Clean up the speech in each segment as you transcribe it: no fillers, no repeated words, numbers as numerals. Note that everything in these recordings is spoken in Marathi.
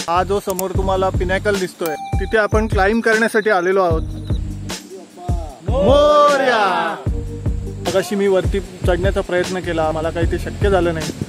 हा जो समोर तुम्हाला पिनॅकल दिसतोय तिथे आपण क्लाइंब करण्यासाठी आलेलो आहोत। मोरया। मगाशी मी वरती चढण्याचा प्रयत्न केला, मला काही ते शक्य झालं नाही।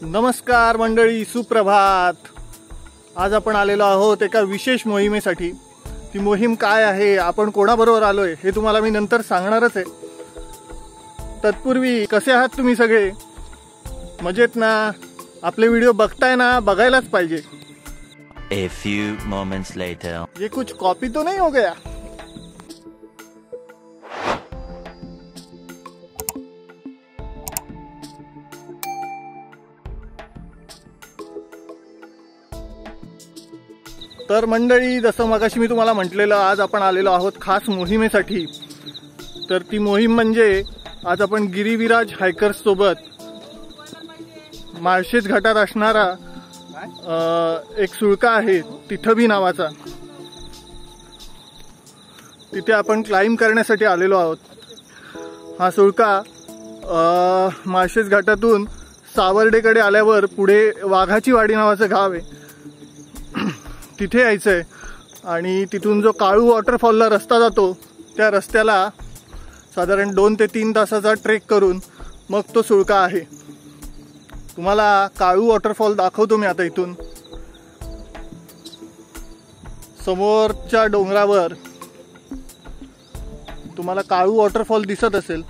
नमस्कार मंडळी, सुप्रभात। आज आपण आलेलो आहोत एका विशेष मोहिमेसाठी। ती मोहीम काय आहे, आपण कोणाबरोबर आलोय हे तुम्हाला मी नंतर सांगणारच आहे। तत्पूर्वी कसे आहात तुम्ही सगळे? मजेत ना? आपले व्हिडिओ बघताय ना? बघायलाच पाहिजे। A few moments later. ये कुछ कॉपी तो नहीं हो गया? तर मंडळी, जसं मगाशी मी तुम्हाला म्हटलेलं, आज आपण आलेलो आहोत खास मोहिमेसाठी। तर ती मोहीम म्हणजे आज आपण गिरिविराज हायकर्स सोबत माळशेज घाटात असणारा एक सुळका आहे तिथबी नावाचा, तिथे आपण क्लाइंब करण्यासाठी आलेलो आहोत। हा सुळका माळशेज घाटातून सावर्डेकडे आल्यावर पुढे वाघाची वाडी नावाचं गाव आहे, तिथे यायचंय। आणि तिथून जो काळू वॉटरफॉलला रस्ता जातो त्या रस्त्याला साधारण 2 ते 3 तासाचा ट्रेक करून मग तो सुळका आहे। तुम्हाला काळू वॉटरफॉल दाखवतो मी आता। इथून समोरच्या डोंगरावर तुम्हाला काळू वॉटरफॉल दिसत असेल।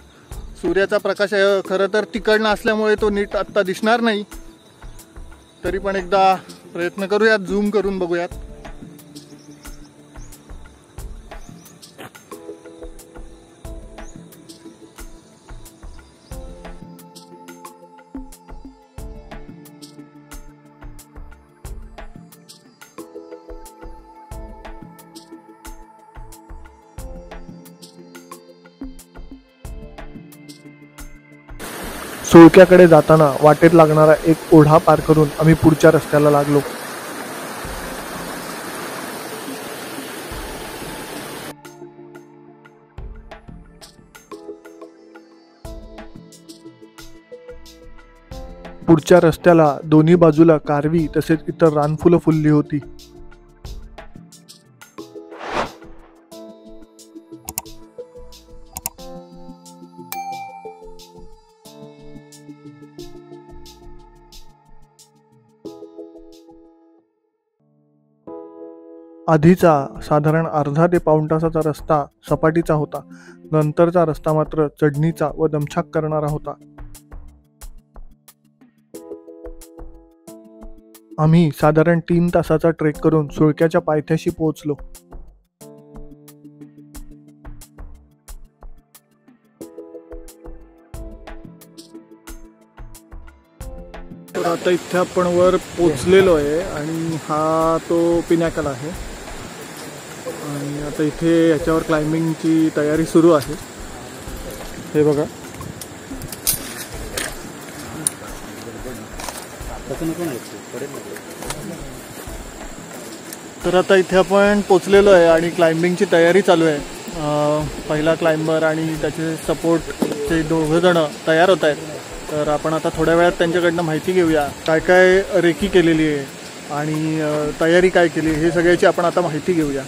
सूर्याचा प्रकाश खरं तर तिकडनं असल्यामुळे तो नीट आत्ता दिसणार नाही, तरी पण एकदा प्रयत्न करूयात, झूम करून बघूयात। सुळक्याकडे जाताना वाटेत लागणारा एक ओढा पार करून आम्ही पुढच्या रस्त्याला लागलो। पुढच्या रस्त्याला दोन्ही बाजूला कारवी तसेच इतर रानफुलं फुलली होती। आधीचा साधारण अर्धा ते पाऊण तासाचा रस्ता सपाटीचा होता, नंतरचा रस्ता मात्र चढणीचा व दमछाक करणारा होता। आम्ही साधारण 3 तासाचा ट्रेक करून सुळक्याच्या पायथ्याशी पोहोचलो। तर आता इथे आपण वर पोचलेलो आहे आणि हा तो पिनॅकल आहे आणि आता इथे याच्यावर क्लाइम्बिंगची तयारी सुरू आहे। हे बघा, तर आता इथे आपण पोचलेलो आहे आणि क्लाइम्बिंगची तयारी चालू आहे। पहिला क्लाइंबर आणि त्याचे सपोर्टचे 2 जण तयार होत आहेत। तर आपण आता थोड्या वेळात त्यांच्याकडनं माहिती घेऊया, काय काय रेकी केलेली आहे आणि तयारी काय केली, हे सगळ्याची आपण आता माहिती घेऊया।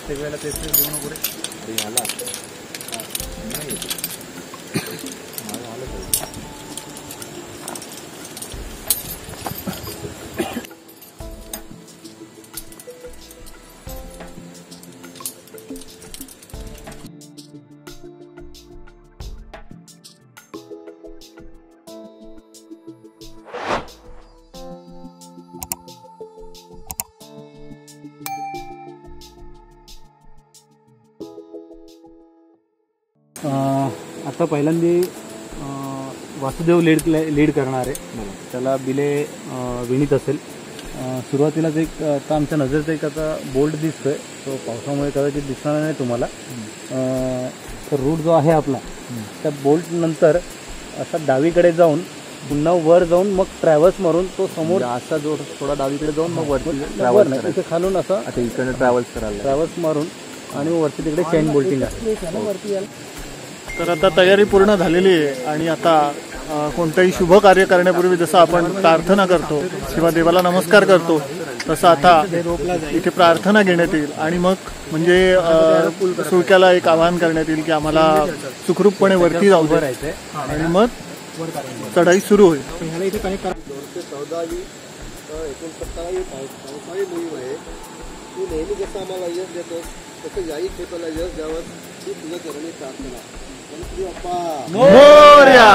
प्रत्येक वेळेला तेच घेऊ नको रे. आला आता पहिल्यांदा वासुदेव लीड करणार आहे. त्याला बिले विणीत असेल. सुरुवातीलाच एक आता आमच्या नजरेत एक आता बोल्ट दिसतोय, तो पावसामुळे कदाचित दिसणार नाही तुम्हाला. तर रूट जो आहे आपला त्या बोल्ट नंतर असा डावीकडे जाऊन पुन्हा वर जाऊन मग ट्रॅव्हल्स मारून तो समोर असा जो थोडा डावीकडे जाऊन मग वरती ट्रॅव्हल्स इथे खालून असा आता इकडे ट्रॅव्हल्स मारून आणि वरती तिकडे चेन बोल्टिंग आहे. तर आता तयारी पूर्ण झालेली आहे आणि आता कोणतंही शुभ कार्य करण्यापूर्वी जसं आपण प्रार्थना करतो किंवा देवाला नमस्कार करतो तसं आता इथे प्रार्थना घेण्यात येईल आणि मग म्हणजे सुळक्याला एक आवाहन करण्यात येईल की आम्हाला सुखरूपपणे वरती जाऊ दे आणि मग चढाई सुरू होईल. तू नेहमी जसं आम्हाला यश देतो तसं याही खेपेला यश द्यावं ही तुझ्या चरणी प्रार्थना. मोरया.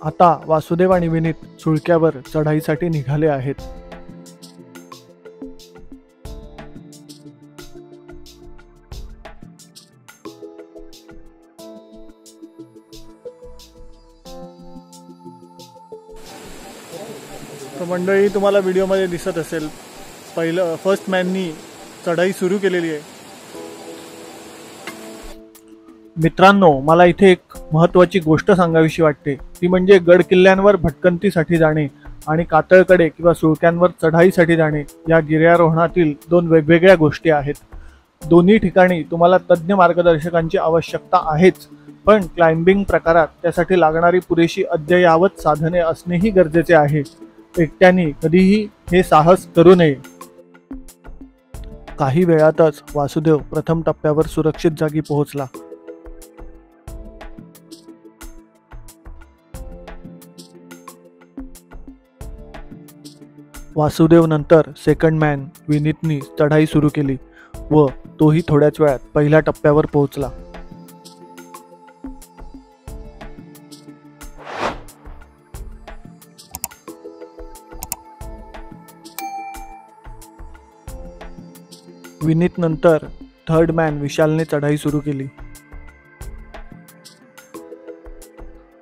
आता वासुदेव आणि विनीत सुळक्यावर चढाईसाठी निघाले आहेत. तर मंडळी तुम्हाला व्हिडिओमध्ये दिसत असेल फर्स्ट मॅननी चढाई सुरू केलेली आहे. मित्रांनो, मला इथे एक महत्त्वाची गोष्ट सांगावीशी वाटते, ती म्हणजे गड किल्ल्यांवर भटकंतीसाठी जाणे आणि कातळकडे किंवा सुळक्यांवर चढाईसाठी जाणे या गिर्यारोहणातील दोन वेगवेगळ्या गोष्टी आहेत. दोन्ही ठिकाणी तुम्हाला तज्ज्ञ मार्गदर्शकांची आवश्यकता आहेच, पण क्लाइम्बिंग प्रकारात त्यासाठी लागणारी पुरेशी अद्ययावत साधने असणेही गरजेचे आहे. एकट्याने कधीही हे साहस करू नये. काही वेळातच वासुदेव प्रथम टप्प्यावर सुरक्षित जागी पोहोचला. वासुदेव नंतर सेकंड मॅन विनीतनी चढाई सुरू केली व तोही थोड्याच वेळात पहिल्या टप्प्यावर पोहोचला. विनीत नंतर थर्ड मॅन विशालने चढाई सुरू केली.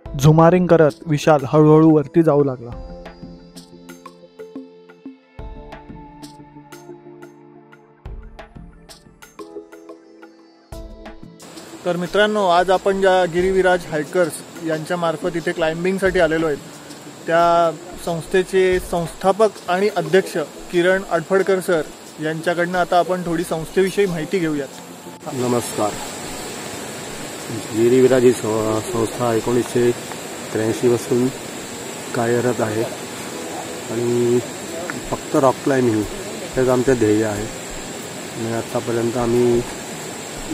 झुमारिंग करत विशाल हळूहळू वरती जाऊ लागला. तर मित्रांनो, आज आपण ज्या गिरिविराज हायकर्स यांच्या मार्फत इथे क्लाइम्बिंगसाठी आलेलो आहेत त्या संस्थेचे संस्थापक आणि अध्यक्ष किरण अडफडकर सर यांच्याकडनं आता आपण थोडी संस्थेविषयी माहिती घेऊयात. नमस्कार. गिरिविराज ही संस्था 1983 पासून कार्यरत आहे आणि फक्त रॉक क्लाइम्बिंग हेच आमचं ध्येय आहे. आणि आतापर्यंत आम्ही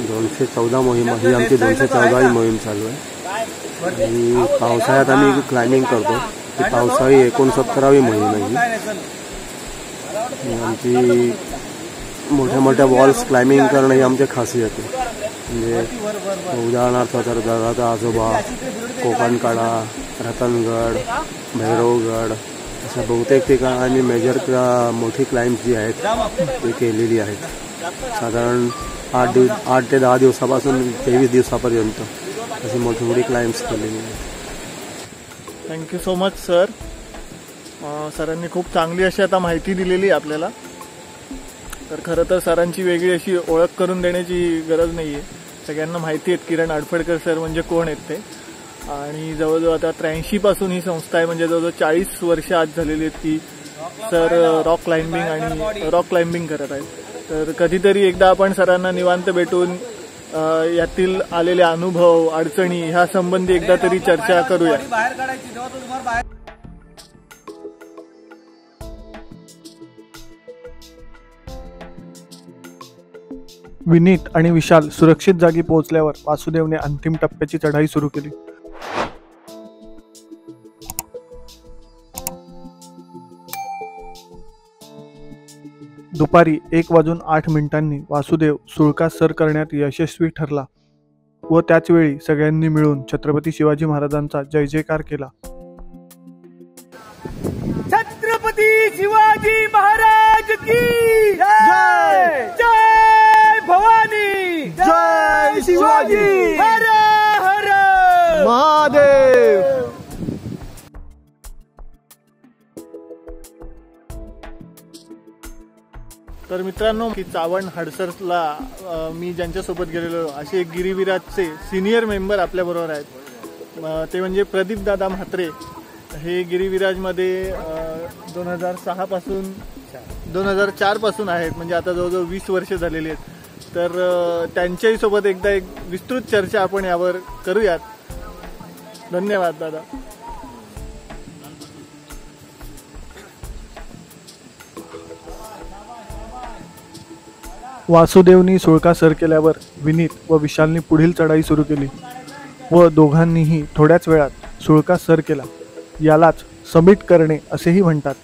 214 मोहीम ही आमची 214वी मोहीम चालू आहे आणि पावसाळ्यात आम्ही क्लाइम्बिंग करतो. ही पावसाळी 69वी मोहीम आहे. आमची मोठ्या मोठ्या वॉल्स क्लाइम्बिंग करणं ही आमची खासियत आहे. म्हणजे उदाहरणार्थ तर दादाचा आजोबा, कोकणकाडा, रतनगड, भैरवगड अशा बहुतेक ठिकाणी आम्ही मेजर मोठी क्लाइम्ब जी आहेत ती केलेली आहेत. साधारण 8 ते 10 दिवसापासून 23 दिवसापर्यंत अशी मोठी मोठी क्लाइम्ब्स केलेली आहेत. Thank you so much sir. सरांनी खूप चांगली अशी आता माहिती दिलेली आपल्याला. तर खरं तर सरांची वेगळी अशी ओळख करून देण्याची गरज नाही आहे. सगळ्यांना माहिती आहेत किरण अडफडकर सर म्हणजे कोण आहेत ते. आणि जवळजवळ आता 83 पासून ही संस्था आहे, म्हणजे जवळजवळ 40 वर्ष आज झालेली आहेत की सर रॉक क्लाइम्बिंग करत आहेत. तर कधीतरी एकदा आपण सरांना निवांत भेटून यातील आलेले अनुभव, अडचणी ह्या संबंधी एकदा तरी चर्चा करूया. विनीत आणि विशाल सुरक्षित जागी पोहोचल्यावर वासुदेवने अंतिम टप्प्याची चढाई सुरू केली. दुपारी 1:08 वासुदेव सुळका सर करण्यात यशस्वी ठरला व त्याच वेळी सगळ्यांनी मिळून छत्रपती शिवाजी महाराजांचा जय जयकार केला. छत्रपती शिवाजी महाराज की जय. जय भवानी. जय शिवाजी. हर हर महादेव. तर मित्रांनो, की चावण हडसरला मी ज्यांच्यासोबत गेलेलो असे एक गिरीविराजचे सिनियर मेंबर आपल्या बरोबर आहेत. ते म्हणजे प्रदीप दादा म्हात्रे. हे गिरीविराजमध्ये 2006 पासून 2004 पासून आहेत, म्हणजे आता जवळजवळ 20 वर्ष झालेली आहेत. तर त्यांच्याही सोबत एकदा एक विस्तृत चर्चा आपण यावर करूयात. धन्यवाद दादा. वासुदेवनी सुळका सर केल्यावर विनीत व विशालनी पुढील चढाई सुरू केली व दोघांनीही थोड्याच वेळात सुळका सर केला. यालाच समिट करणे असेही म्हणतात.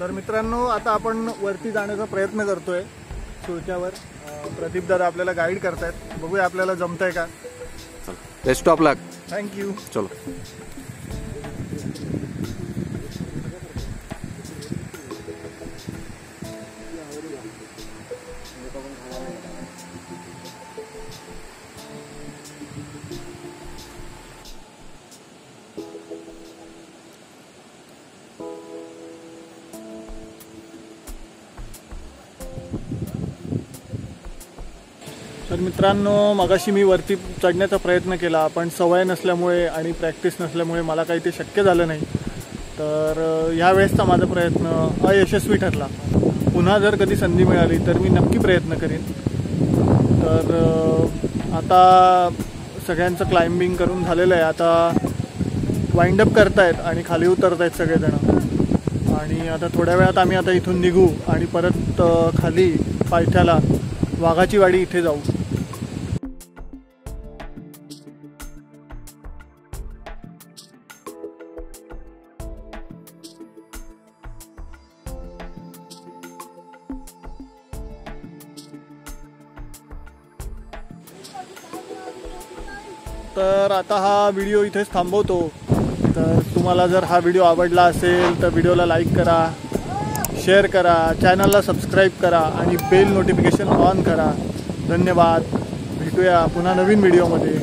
तर मित्रांनो, आता आपण वरती जाण्याचा प्रयत्न करतोय सुळक्यावर. प्रदीप दादा आपल्याला गाईड करतायत. बघूया आपल्याला जमतंय का. Best of luck. थँक्यू. चलो. तर मित्रांनो, मगाशी मी वरती चढण्याचा प्रयत्न केला, पण सवय नसल्यामुळे आणि प्रॅक्टिस नसल्यामुळे मला काही ते शक्य झालं नाही. तर ह्यावेळेसचा माझा प्रयत्न अयशस्वी ठरला. पुन्हा जर कधी संधी मिळाली तर मी नक्की प्रयत्न करेन. तर आता सगळ्यांचं क्लाइम्बिंग करून झालेलं आहे. आता वाइंडअप करतायत आणि खाली उतरतायत सगळेजण. आणि आता थोड्या वेळात आम्ही आता इथून निघू आणि परत खाली पायथ्याला वाघाची वाडी इथे जाऊ. तर आता हा व्हिडिओ इथेच थांबवतो. तर तुम्हाला जर हा व्हिडिओ आवडला असेल तर व्हिडिओला लाईक करा, शेअर करा, चॅनलला सबस्क्राईब करा आणि बेल नोटिफिकेशन ऑन करा. धन्यवाद. भेटूया पुन्हा नवीन व्हिडिओमध्ये.